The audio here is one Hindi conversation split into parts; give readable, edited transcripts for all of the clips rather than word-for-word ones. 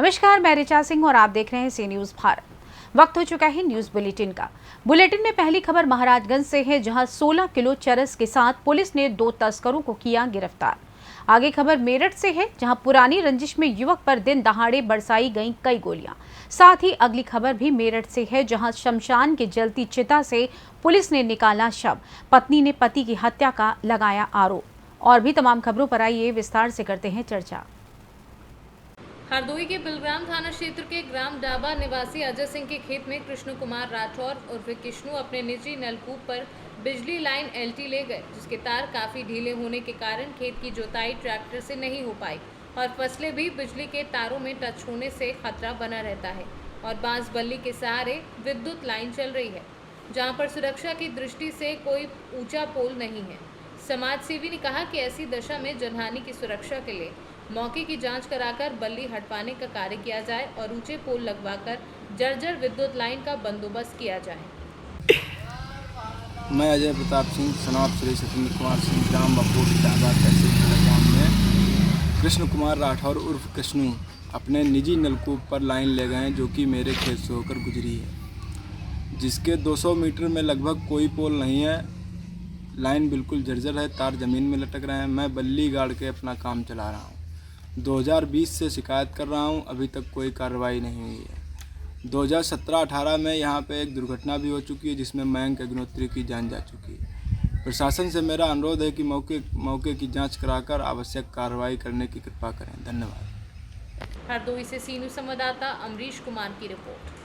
नमस्कार, मैं ऋचा सिंह और आप देख रहे हैं सी न्यूज भारत। वक्त हो चुका है न्यूज बुलेटिन का। बुलेटिन में पहली खबर महाराजगंज से है, जहां 16 किलो चरस के साथ पुलिस ने 2 तस्करों को किया गिरफ्तार। आगे खबर मेरठ से है, जहां पुरानी रंजिश में युवक पर दिन दहाड़े बरसाई गईं कई गोलियां। साथ ही अगली खबर भी मेरठ से है, जहां शमशान की जलती चिता से पुलिस ने निकाला शव। पत्नी ने पति की हत्या का लगाया आरोप। और भी तमाम खबरों पर आइए विस्तार से करते हैं चर्चा। हरदोई के बिलग्राम थाना क्षेत्र के ग्राम डाबा निवासी अजय सिंह के खेत में कृष्ण कुमार राठौर उर्फ किश्नू अपने निजी नलकूप पर बिजली लाइन एलटी ले गए, जिसके तार काफी ढीले होने के कारण खेत की जुताई ट्रैक्टर से नहीं हो पाई और फसलें भी बिजली के तारों में टच होने से खतरा बना रहता है और बांस बल्ली के सहारे विद्युत लाइन चल रही है, जहां पर सुरक्षा की दृष्टि से कोई ऊंचा पोल नहीं है। समाज सेवी ने कहा कि ऐसी दशा में जनहानि की सुरक्षा के लिए मौके की जांच कराकर बल्ली हटवाने का कार्य किया जाए और ऊंचे पोल लगवाकर जर्जर विद्युत लाइन का बंदोबस्त किया जाए। मैं अजय प्रताप सिंह, सनाब श्री सत्येंद्र कुमार सिंह, ग्राम बपोट डाबा तहसील गाँव में कृष्ण कुमार राठौर उर्फ किश्नू अपने निजी नलकूप पर लाइन ले गए, जो कि मेरे खेत से होकर गुजरी है, जिसके 200 मीटर में लगभग कोई पोल नहीं है। लाइन बिल्कुल जर्जर है, तार ज़मीन में लटक रहे हैं। मैं बल्ली गाड़ के अपना काम चला रहा हूँ। 2020 से शिकायत कर रहा हूँ, अभी तक कोई कार्रवाई नहीं हुई है। 2017-18 में यहाँ पे एक दुर्घटना भी हो चुकी है, जिसमें मयंक अग्निहोत्री की जान जा चुकी है। प्रशासन से मेरा अनुरोध है कि मौके की जांच कराकर आवश्यक कार्रवाई करने की कृपा करें। धन्यवाद। हरदोई से सी न्यूज संवाददाता अमरीश कुमार की रिपोर्ट।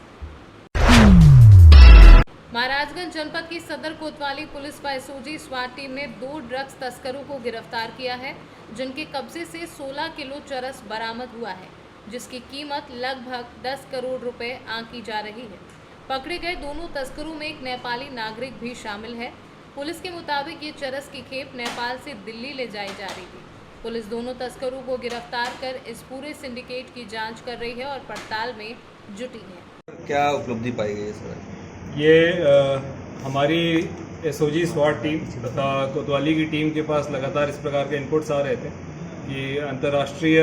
महाराजगंज जनपद की सदर कोतवाली पुलिस व एसओजी स्वाट टीम ने 2 ड्रग्स तस्करों को गिरफ्तार किया है, जिनके कब्जे से 16 किलो चरस बरामद हुआ है, जिसकी कीमत लगभग 10 करोड़ रुपए आंकी जा रही है। पकड़े गए दोनों तस्करों में एक नेपाली नागरिक भी शामिल है। पुलिस के मुताबिक ये चरस की खेप नेपाल से दिल्ली ले जाई जा रही थी। पुलिस दोनों तस्करों को गिरफ्तार कर इस पूरे सिंडिकेट की जाँच कर रही है और पड़ताल में जुटी है। क्या उपलब्धि पाई गई है? ये हमारी एसओजी स्वाट टीम तथा कोतवाली की टीम के पास लगातार इस प्रकार के इनपुट्स आ रहे थे कि अंतर्राष्ट्रीय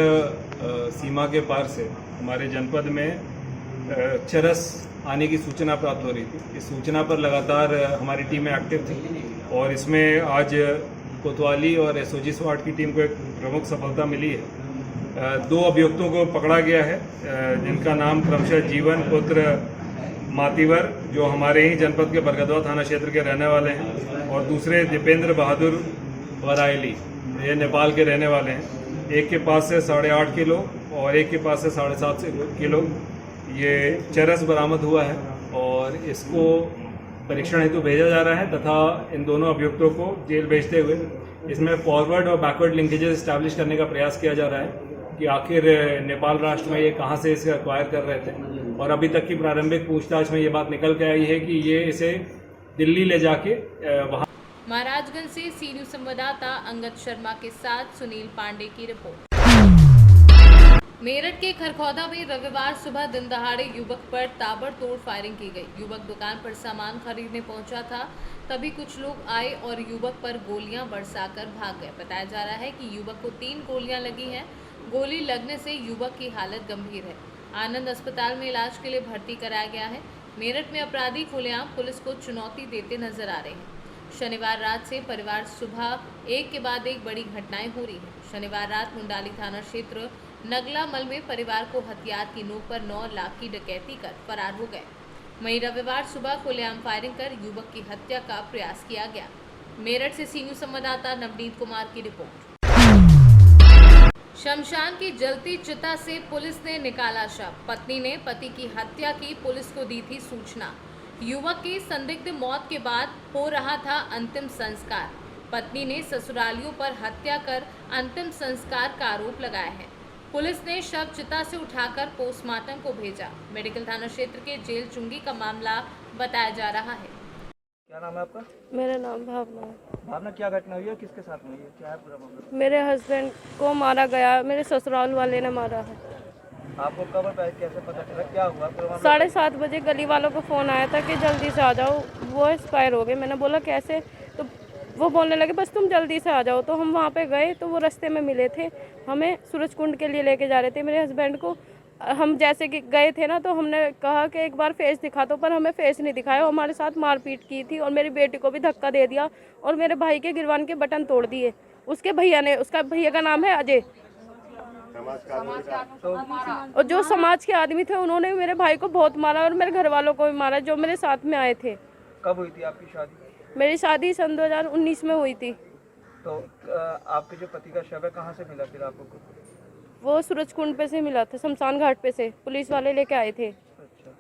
सीमा के पार से हमारे जनपद में चरस आने की सूचना प्राप्त हो रही थी। इस सूचना पर लगातार हमारी टीमें एक्टिव थी और इसमें आज कोतवाली और एसओजी स्वाट की टीम को एक प्रमुख सफलता मिली है। 2 अभियुक्तों को पकड़ा गया है, जिनका नाम क्रमशः जीवन पुत्र मातीवर, जो हमारे ही जनपद के बरगदवा थाना क्षेत्र के रहने वाले हैं, और दूसरे दीपेंद्र बहादुर वरायली, ये नेपाल के रहने वाले हैं। एक के पास से 8.5 किलो और एक के पास से 7.5 किलो ये चरस बरामद हुआ है और इसको परीक्षण हेतु भेजा जा रहा है तथा इन दोनों अभियुक्तों को जेल भेजते हुए इसमें फॉरवर्ड और बैकवर्ड लिंकेजेस इस्टेब्लिश करने का प्रयास किया जा रहा है कि आखिर नेपाल राष्ट्र में ये कहाँ से इसे एक्वायर कर रहे थे। और अभी तक की प्रारंभिक पूछताछ में ये बात निकल के आई है कि ये इसे दिल्ली ले जाके वहाँ। महाराजगंज से सी न्यूज संवाददाता अंगद शर्मा के साथ सुनील पांडे की रिपोर्ट। मेरठ के खरखौदा में रविवार सुबह दिन दहाड़े युवक पर ताबड़तोड़ फायरिंग की गई। युवक दुकान पर सामान खरीदने पहुंचा था, तभी कुछ लोग आए और युवक पर गोलियां बरसाकर भाग गए। बताया जा रहा है कि युवक को 3 गोलियां लगी हैं। गोली लगने से युवक की हालत गंभीर है। आनंद अस्पताल में इलाज के लिए भर्ती कराया गया है। मेरठ में अपराधी खुलेआम पुलिस को चुनौती देते नजर आ रहे हैं। शनिवार रात से परिवार सुबह एक के बाद एक बड़ी घटनाएं हो रही हैं। शनिवार रात मुंडाली थाना क्षेत्र नगलामल में परिवार को हथियार की नोक पर 9 लाख की डकैती कर फरार हो गए। वहीं रविवार सुबह खुलेआम फायरिंग कर युवक की हत्या का प्रयास किया गया। मेरठ से सी न्यूज संवाददाता नवनीत कुमार की रिपोर्ट। शमशान की जलती चिता से पुलिस ने निकाला शव। पत्नी ने पति की हत्या की पुलिस को दी थी सूचना। युवक की संदिग्ध मौत के बाद हो रहा था अंतिम संस्कार। पत्नी ने ससुरालियों पर हत्या कर अंतिम संस्कार का आरोप लगाया है। पुलिस ने शव चिता से उठाकर पोस्टमार्टम को भेजा। मेडिकल थाना क्षेत्र के जेल चुंगी का मामला बताया जा रहा है। क्या नाम है आपका? मेरा नाम भावना है। भावना, क्या घटना हुई है? किसके साथ हुई है? क्या है पूरा मामला? मेरे हस्बैंड को मारा गया, मेरे ससुराल वाले ने मारा है। आपको कब कैसे पता चला? क्या हुआ पूरा मामला? 7:30 बजे गली वालों को फ़ोन आया था कि जल्दी से आ जाओ, वो एक्सपायर हो गए। मैंने बोला कैसे, तो वो बोलने लगे बस तुम जल्दी से आ जाओ। तो हम वहाँ पे गए तो वो रास्ते में मिले थे, हमें सूरज कुंड के लिए लेके जा रहे थे। मेरे हस्बैंड को हम जैसे कि गए थे ना, तो हमने कहा कि एक बार फेस दिखा दो, पर हमें फेस नहीं दिखाया। हमारे साथ मारपीट की थी और मेरी बेटी को भी धक्का दे दिया और मेरे भाई के गिरवान के बटन तोड़ दिए। उसके भैया ने, उसका भैया का नाम है अजय, और जो समाज के आदमी थे उन्होंने मेरे भाई को बहुत मारा और मेरे घर वालों को भी मारा, जो मेरे साथ में आए थे। कब हुई थी आपकी शादी? मेरी शादी सन 2019 में हुई थी। तो आपके जो पति का शव है कहाँ से मिला फिर आपको? वो सूरज कुंड पे से मिला था, शमशान घाट पे से पुलिस वाले लेके आए थे। अच्छा,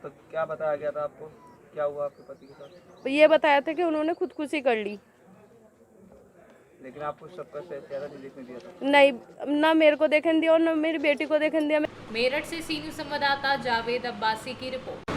तो क्या बताया गया था आपको, क्या हुआ आपके पति के साथ? ये बताया था कि उन्होंने खुदकुशी कर ली। लेकिन आपको सबका चेहरा नहीं देखने दिया था? नहीं, ना मेरे को देखने दिया और ना मेरी बेटी को देखने दिया। मेरठ से सी न्यूज़ संवाददाता जावेद अब्बासी की रिपोर्ट।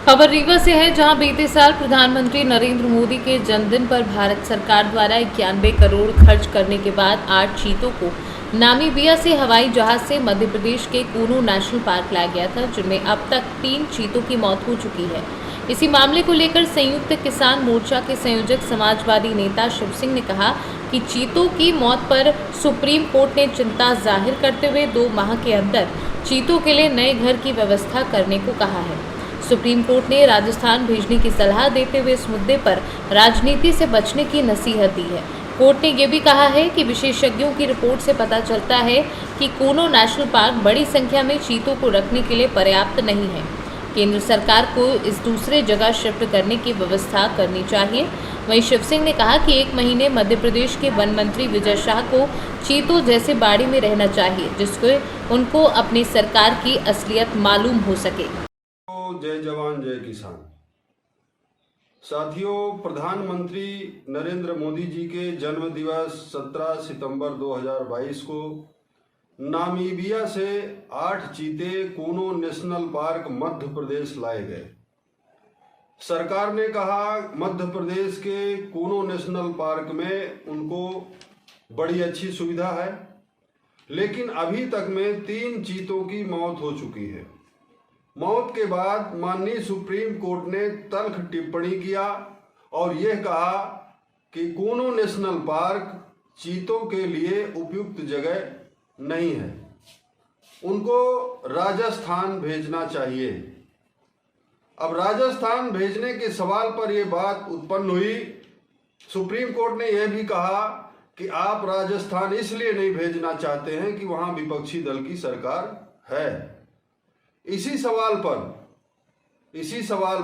खबर रीवा से है, जहां बीते साल प्रधानमंत्री नरेंद्र मोदी के जन्मदिन पर भारत सरकार द्वारा 91 करोड़ खर्च करने के बाद 8 चीतों को नामीबिया से हवाई जहाज से मध्य प्रदेश के कूनो नेशनल पार्क लाया गया था, जिनमें अब तक 3 चीतों की मौत हो चुकी है। इसी मामले को लेकर संयुक्त किसान मोर्चा के संयोजक समाजवादी नेता शिव सिंह ने कहा कि चीतों की मौत पर सुप्रीम कोर्ट ने चिंता जाहिर करते हुए 2 माह के अंदर चीतों के लिए नए घर की व्यवस्था करने को कहा है। सुप्रीम कोर्ट ने राजस्थान भेजने की सलाह देते हुए इस मुद्दे पर राजनीति से बचने की नसीहत दी है। कोर्ट ने यह भी कहा है कि विशेषज्ञों की रिपोर्ट से पता चलता है कि कूनो नेशनल पार्क बड़ी संख्या में चीतों को रखने के लिए पर्याप्त नहीं है। केंद्र सरकार को इस दूसरे जगह शिफ्ट करने की व्यवस्था करनी चाहिए। वहीं शिव सिंह ने कहा कि 1 महीने मध्य प्रदेश के वन मंत्री विजय शाह को चीतों जैसे बाड़ी में रहना चाहिए, जिससे उनको अपनी सरकार की असलियत मालूम हो सके। जय जवान जय किसान। साथियों, प्रधानमंत्री नरेंद्र मोदी जी के जन्म दिवस 17 सितंबर 2022 को नामीबिया से 8 चीते कूनो नेशनल पार्क मध्य प्रदेश लाए गए। सरकार ने कहा मध्य प्रदेश के कूनो नेशनल पार्क में उनको बड़ी अच्छी सुविधा है, लेकिन अभी तक में 3 चीतों की मौत हो चुकी है। मौत के बाद माननीय सुप्रीम कोर्ट ने तल्ख टिप्पणी किया और यह कहा कि कूनो नेशनल पार्क चीतों के लिए उपयुक्त जगह नहीं है, उनको राजस्थान भेजना चाहिए। अब राजस्थान भेजने के सवाल पर यह बात उत्पन्न हुई। सुप्रीम कोर्ट ने यह भी कहा कि आप राजस्थान इसलिए नहीं भेजना चाहते हैं कि वहां विपक्षी दल की सरकार है। इसी सवाल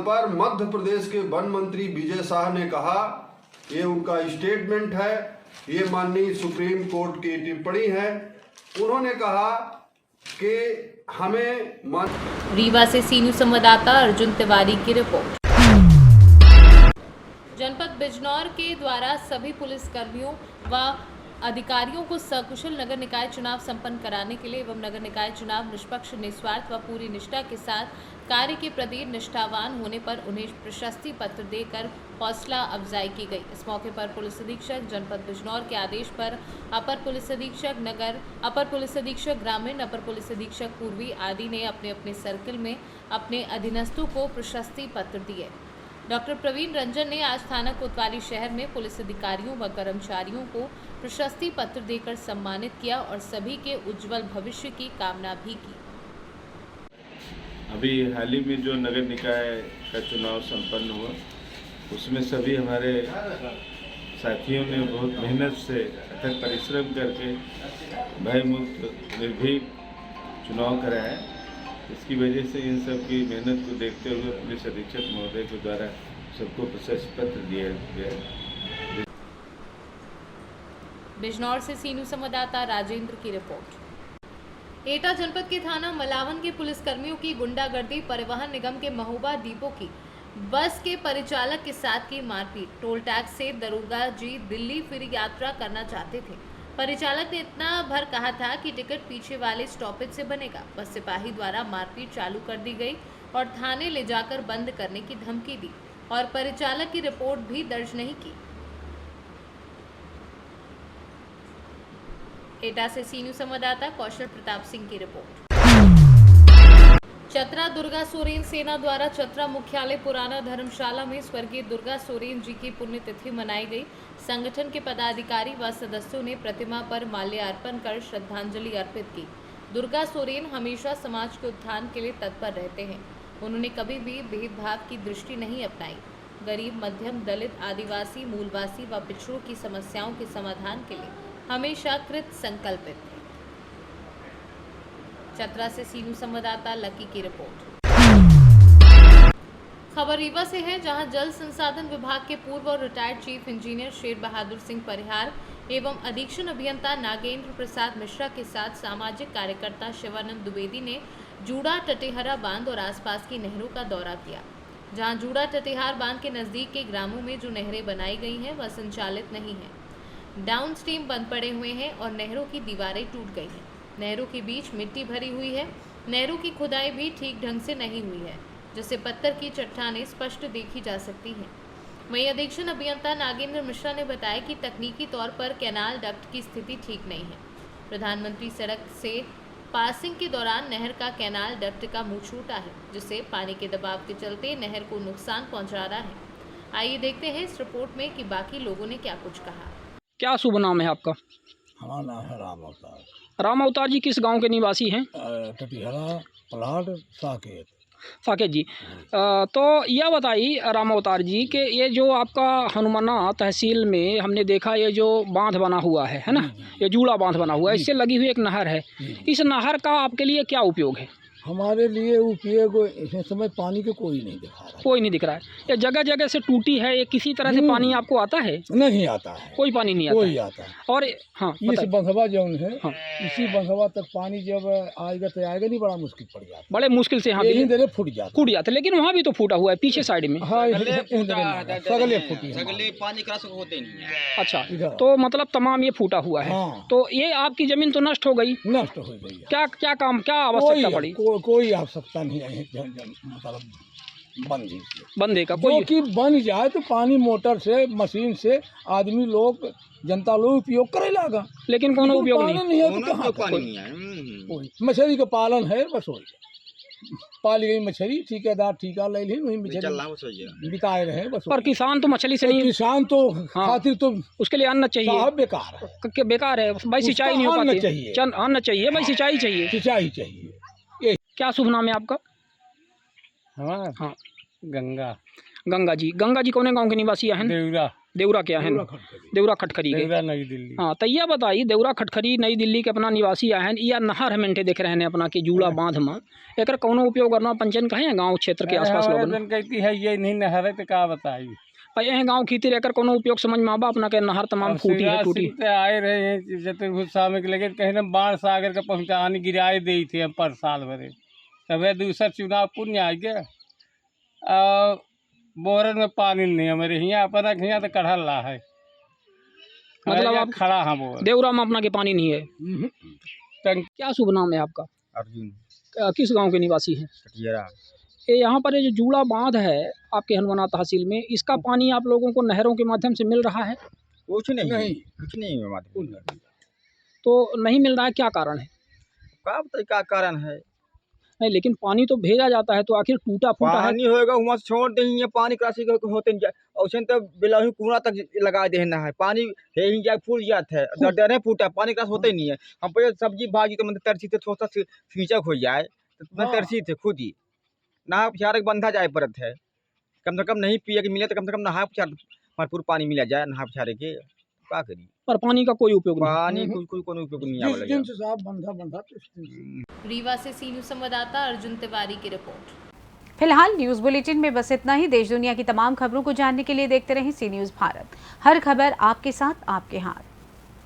पर मध्य प्रदेश के वन मंत्री विजय शाह ने कहा, ये उनका स्टेटमेंट है, ये माननीय सुप्रीम कोर्ट की टिप्पणी है। उन्होंने कहा कि हमें रीवा से सी न्यूज़ संवाददाता अर्जुन तिवारी की रिपोर्ट। जनपद बिजनौर के द्वारा सभी पुलिसकर्मियों व अधिकारियों को सकुशल नगर निकाय चुनाव संपन्न कराने के लिए एवं नगर निकाय चुनाव निष्पक्ष, निस्वार्थ व पूरी निष्ठा के साथ कार्य के प्रति निष्ठावान होने पर उन्हें प्रशस्ति पत्र देकर हौसला अफजाई की गई। इस मौके पर पुलिस अधीक्षक जनपद बिजनौर के आदेश पर अपर पुलिस अधीक्षक नगर, अपर पुलिस अधीक्षक ग्रामीण, अपर पुलिस अधीक्षक पूर्वी आदि ने अपने अपने सर्किल में अपने अधीनस्थों को प्रशस्ति पत्र दिए। डॉक्टर प्रवीण रंजन ने आज थाना कोतवाली शहर में पुलिस अधिकारियों व कर्मचारियों को प्रशस्ति पत्र देकर सम्मानित किया और सभी के उज्जवल भविष्य की कामना भी की। अभी हाल ही में जो नगर निकाय का चुनाव संपन्न हुआ, उसमें सभी हमारे साथियों ने बहुत मेहनत से अथक परिश्रम करके भयमुक्त निर्भीक चुनाव कराया। इसकी वजह से इन सब की मेहनत को देखते हुए पुलिस अधीक्षक महोदय के द्वारा सबको प्रशस्ति पत्र दिया गया। बिजनौर से सी न्यूज़ संवाददाता राजेंद्र की रिपोर्ट। एटा जनपद के थाना मलावन के पुलिसकर्मियों की गुंडागर्दी, परिवहन निगम के महोबा डिपो की बस के परिचालक के साथ की मारपीट। टोल टैक्स से दरोगा जी दिल्ली फिर यात्रा करना चाहते थे। परिचालक ने इतना भर कहा था कि टिकट पीछे वाले स्टॉपेज से बनेगा। बस सिपाही द्वारा मारपीट चालू कर दी गई और थाने ले जाकर बंद करने की धमकी दी और परिचालक की रिपोर्ट भी दर्ज नहीं की। एटा से सी न्यूज़ संवाददाता कौशल प्रताप सिंह की रिपोर्ट। चतरा दुर्गा सोरेन सेना द्वारा चतरा मुख्यालय पुराना धर्मशाला में स्वर्गीय दुर्गा सोरेन जी की पुण्यतिथि मनाई गई। संगठन के पदाधिकारी व सदस्यों ने प्रतिमा पर माल्यार्पण कर श्रद्धांजलि अर्पित की। दुर्गा सोरेन हमेशा समाज के उत्थान के लिए तत्पर रहते हैं। उन्होंने कभी भी भेदभाव की दृष्टि नहीं अपनाई। गरीब, मध्यम, दलित, आदिवासी, मूलवासी व पिछड़ों की समस्याओं के समाधान के लिए हमेशा कृत संकल्पित थे। चतरा से सीनू संवाददाता लकी की रिपोर्ट। खबर रीवा से है, जहां जल संसाधन विभाग के पूर्व और retired chief engineer Sher Bahadur Singh Parihar एवं अधीक्षण अभियंता नागेंद्र प्रसाद मिश्रा के साथ सामाजिक कार्यकर्ता शिवानंद द्विवेदी ने जूड़ा टटेहरा बांध और आसपास की नहरों का दौरा किया। जहां जूड़ा टटेहार बांध के नजदीक के ग्रामों में जो नहरें बनाई गई हैं वह संचालित नहीं है। डाउन स्ट्रीम बंद पड़े हुए हैं और नहरों की दीवारें टूट गई हैं। नहरों के बीच मिट्टी भरी हुई है। नहरों की खुदाई भी ठीक ढंग से नहीं हुई है, जिससे पत्थर की चट्टानें स्पष्ट देखी जा सकती हैं। वहीं अधीक्षण अभियंता नागेंद्र मिश्रा ने बताया कि तकनीकी तौर पर कैनाल डक्ट की स्थिति ठीक नहीं है। प्रधानमंत्री सड़क से पासिंग के दौरान नहर का कैनाल डक्ट का मुंह छूटा है, जिससे पानी के दबाव के चलते नहर को नुकसान पहुंचा रहा है। आइए देखते हैं इस रिपोर्ट में कि बाकी लोगों ने क्या कुछ कहा। क्या शुभ नाम है आपका? हमारा नाम है राम अवतार। राम अवतार जी किस गांव के निवासी हैं? टटिहरा प्लाट साकेत। साकेत जी, तो यह बताइए राम अवतार जी कि ये जो आपका हनुमाना तहसील में हमने देखा ये जो बांध बना हुआ है ना, ये जूड़ा बांध बना हुआ है, इससे लगी हुई एक नहर है। इस नहर का आपके लिए क्या उपयोग है? हमारे लिए उपयोग इस समय पानी के कोई नहीं दिखा रहा है। कोई नहीं दिख रहा है। ये जगह जगह से टूटी है, ये किसी तरह से पानी आपको आता है? नहीं आता है, कोई पानी नहीं आता। कोई आता है। और हाँ, इस बंधवा जौन है, हाँ, इसी बंधवा तक पानी जब आएगा तो आएगा नहीं, बड़ा मुश्किल पड़ जाता है। बड़े मुश्किल से यहाँ फूट जाता है, लेकिन वहाँ भी तो फूटा हुआ है पीछे साइड में। हाँ, सगले फूटी पानी क्रॉस होते नहीं। अच्छा, तो मतलब तमाम ये फूटा हुआ है। तो ये आपकी जमीन तो नष्ट हो गई? नष्ट हो गई। क्या आवश्यकता पड़ी? कोई आवश्यकता नहीं है, मतलब बंदे का कोई कि बन जाए तो पानी मोटर से, मशीन से आदमी लोग, जनता लोग उपयोग करे लगा, लेकिन कोनो उपयोग नहीं है। तो कहाँ पानी है? मछली का पालन है, बस वही पाली गई मछली, ठेकेदार ठेका ले ली, वही मछली बिकाए रहे बस। पर किसान तो मछली से नहीं, किसान तो खातिर तो उसके लिए अन्न चाहिए। बेकार है, बेकार है भाई, सिंचाई नहीं हो पाती। अन्न चाहिए भाई, सिंचाई चाहिए, सिंचाई चाहिए। क्या शुभ नाम है आपका? हाँ, गंगा जी। गंगा जी कौन गांव के निवासी हैं? देवरा क्या है? देवरा खटखरी के। नई दिल्ली। हाँ, तो यह बताइए, देवरा खटखरी नई दिल्ली के अपना निवासी हैं, या नहर हमें देख रहे हैं अपना की जूड़ा बांध में, एक कोनो उपयोग करना पंचन कहे गाँव क्षेत्र के आसपास लोगों कहती है ये नहीं नहर है तो क्या बताई भाई, यहाँ गाँव खेती रहकर कोनो उपयोग समझ में आबा अपना के नहर तमाम फूटी है, टूटी आए रहे हैं चतुर्भुज स्वामी के लगे कहीं ना बाढ़ सागर का पहुँचाने गिराए दी थी हम पर साल भरे, तब दूसरा चुनाव पुण्य आ गया। बोरन में पानी नहीं हमारे यहाँ अपना यहाँ तो कढ़ल रहा है, मतलब आप खड़ा है बोर देवरा में अपना के पानी नहीं है। क्या शुभ नाम है आपका? अर्जुन। किस गांव के निवासी हैं? टटिहरा। ये यहाँ पर ये जो जूड़ा बांध है आपके हनुमाना तहसील में, इसका पानी आप लोगों को नहरों के माध्यम से मिल रहा है? कुछ नहीं तो नहीं मिल रहा है, क्या कारण है? क्या कारण है? नहीं, लेकिन पानी तो भेजा जाता है, तो आखिर टूटा फूटा पानी होएगा वहाँ से छोड़ देंगे, पानी क्रासी होते नहीं, औसन तो बिलाही कुआं तक लगा देना है, पानी है ही जाए फूल जाता है, डरे फूटा पानी क्रास होते नहीं है। हम पे सब्जी भाजी तो मतलब तरसी थे, थोड़ा सा सींचक हो जाए तो तरसी थे खुद ही नहा उपचार बंधा जाए पड़त है, कम से कम नहीं पिए के मिले तो कम से कम नहा उपचार भरपूर पानी मिला जाए, नहा उपचारे के क्या करिए। पर पानी का कोई उपयोग नहीं, पानी कोई उपयोग नहीं आवेगा। रीवा से सीनू संवाददाता अर्जुन तिवारी की रिपोर्ट। फिलहाल न्यूज बुलेटिन में बस इतना ही। देश दुनिया की तमाम खबरों को जानने के लिए देखते रहें सी न्यूज़ भारत। हर खबर आपके साथ, आपके हाथ।